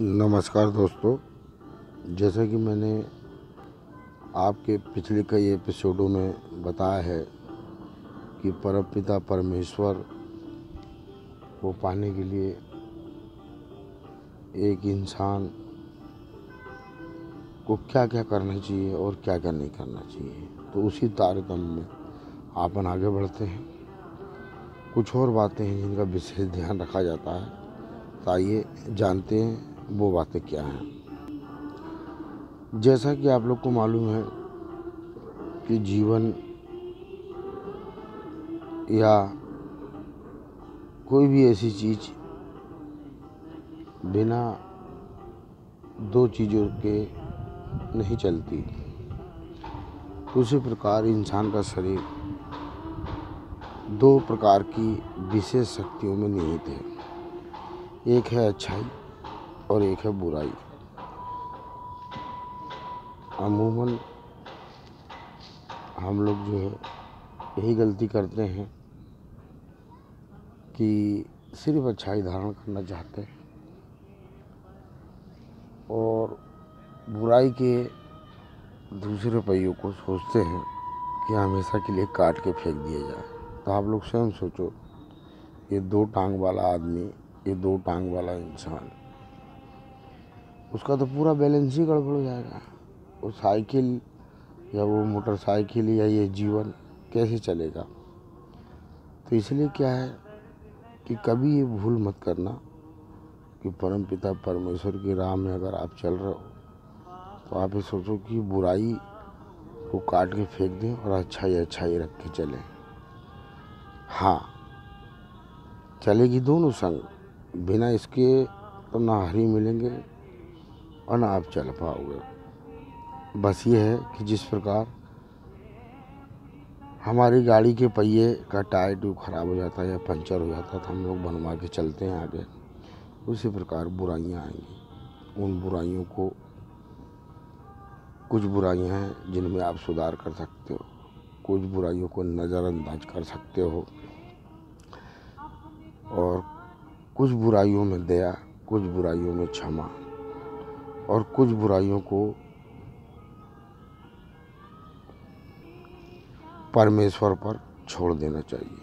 नमस्कार दोस्तों। जैसा कि मैंने आपके पिछले कई एपिसोडों में बताया है कि परमपिता परमेश्वर को पाने के लिए एक इंसान को क्या क्या करना चाहिए और क्या क्या नहीं करना चाहिए, तो उसी तारतम्य में अपन आगे बढ़ते हैं। कुछ और बातें हैं जिनका विशेष ध्यान रखा जाता है, तो आइए जानते हैं वो बातें क्या हैं। जैसा कि आप लोग को मालूम है कि जीवन या कोई भी ऐसी चीज़ बिना दो चीज़ों के नहीं चलती। उसी प्रकार इंसान का शरीर दो प्रकार की विशेष शक्तियों में निहित है। एक है अच्छाई और एक है बुराई। अमूमन हम लोग जो है यही गलती करते हैं कि सिर्फ अच्छाई धारण करना चाहते हैं और बुराई के दूसरे पहियों को सोचते हैं कि हमेशा के लिए काट के फेंक दिया जाए। तो आप लोग स्वयं सोचो, ये दो टांग वाला आदमी, ये दो टांग वाला इंसान, उसका तो पूरा बैलेंस ही गड़बड़ हो जाएगा। वो साइकिल या वो मोटरसाइकिल या ये जीवन कैसे चलेगा। तो इसलिए क्या है कि कभी ये भूल मत करना कि परमपिता परमेश्वर की राह में अगर आप चल रहे हो तो आप ये सोचो कि बुराई को काट के फेंक दें और अच्छाई रख के चलें। हाँ, चलेगी दोनों संग, बिना इसके तो ना हरी मिलेंगे और ना आप चल पाओगे। बस ये है कि जिस प्रकार हमारी गाड़ी के पहिए का टायर ट्यूब खराब हो जाता है या पंचर हो जाता है तो हम लोग बनवा के चलते हैं आगे, उसी प्रकार बुराइयां आएंगी। उन बुराइयों को, कुछ बुराइयां हैं जिनमें आप सुधार कर सकते हो, कुछ बुराइयों को नज़रअंदाज कर सकते हो और कुछ बुराइयों में दया, कुछ बुराइयों में क्षमा और कुछ बुराइयों को परमेश्वर पर छोड़ देना चाहिए।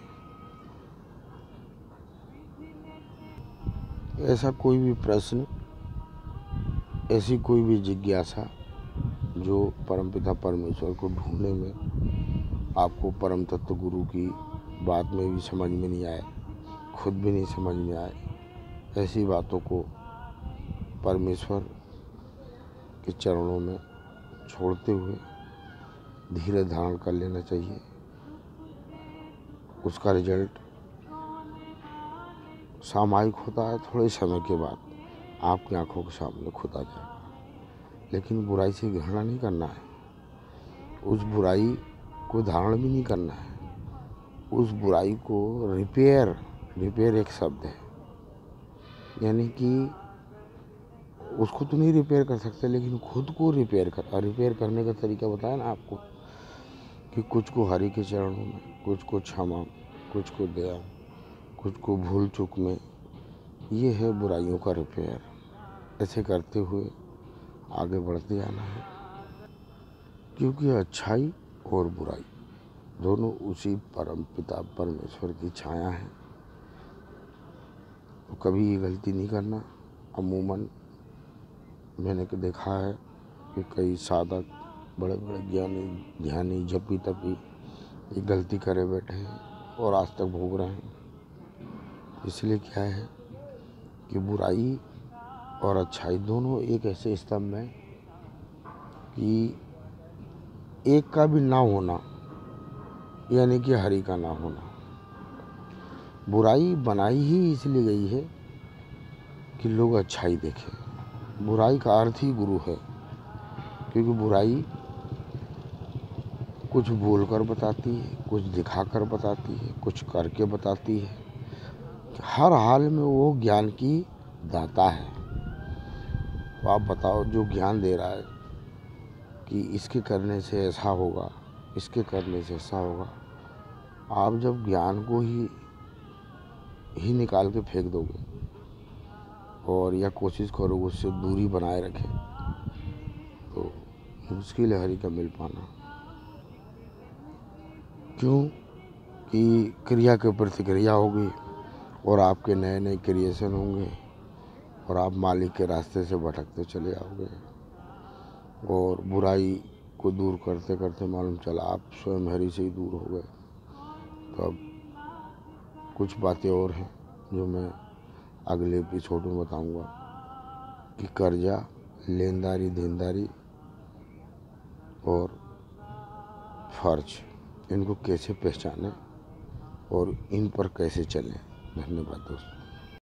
ऐसा कोई भी प्रश्न, ऐसी कोई भी जिज्ञासा जो परमपिता परमेश्वर को ढूंढने में आपको परम तत्व गुरु की बात में भी समझ में नहीं आए, खुद भी नहीं समझ में आए, ऐसी बातों को परमेश्वर के चरणों में छोड़ते हुए धीरे धारण कर लेना चाहिए। उसका रिजल्ट सामयिक होता है, थोड़े समय के बाद आपकी आंखों के सामने खुद आ जाएगा। लेकिन बुराई से घृणा नहीं करना है, उस बुराई को धारण भी नहीं करना है, उस बुराई को रिपेयर एक शब्द है, यानी कि उसको तो नहीं रिपेयर कर सकते लेकिन खुद को रिपेयर करने का तरीका बताया ना आपको कि कुछ को हरि के चरणों में, कुछ को क्षमा, कुछ को दया, कुछ को भूल चूक में। ये है बुराइयों का रिपेयर। ऐसे करते हुए आगे बढ़ते जाना है, क्योंकि अच्छाई और बुराई दोनों उसी परम पिता परमेश्वर की छाया है। तो कभी ये गलती नहीं करना। अमूमन मैंने देखा है कि कई साधक, बड़े बड़े ज्ञानी, ध्यानी, जपी तपी ये गलती करे बैठे हैं और आज तक भोग रहे हैं। इसलिए क्या है कि बुराई और अच्छाई दोनों एक ऐसे स्तंभ में कि एक का भी ना होना यानी कि हरि का ना होना। बुराई बनाई ही इसलिए गई है कि लोग अच्छाई देखें। बुराई का अर्थ ही गुरु है, क्योंकि बुराई कुछ बोलकर बताती है, कुछ दिखाकर बताती है, कुछ करके बताती है। हर हाल में वो ज्ञान की दाता है। तो आप बताओ, जो ज्ञान दे रहा है कि इसके करने से ऐसा होगा, इसके करने से ऐसा होगा, आप जब ज्ञान को ही निकाल के फेंक दोगे और या कोशिश करो उससे दूरी बनाए रखें, तो मुश्किल है हरि का मिल पाना। क्यों कि क्रिया के प्रतिक्रिया होगी और आपके नए नए क्रिएशन होंगे और आप मालिक के रास्ते से भटकते चले आओगे और बुराई को दूर करते करते मालूम चला आप स्वयं हरि से ही दूर हो गए। तो अब कुछ बातें और हैं जो मैं अगले एपिसोड में बताऊंगा कि कर्जा, लेनदारी, देनदारी और फर्ज, इनको कैसे पहचानें और इन पर कैसे चलें। धन्यवाद दोस्तों।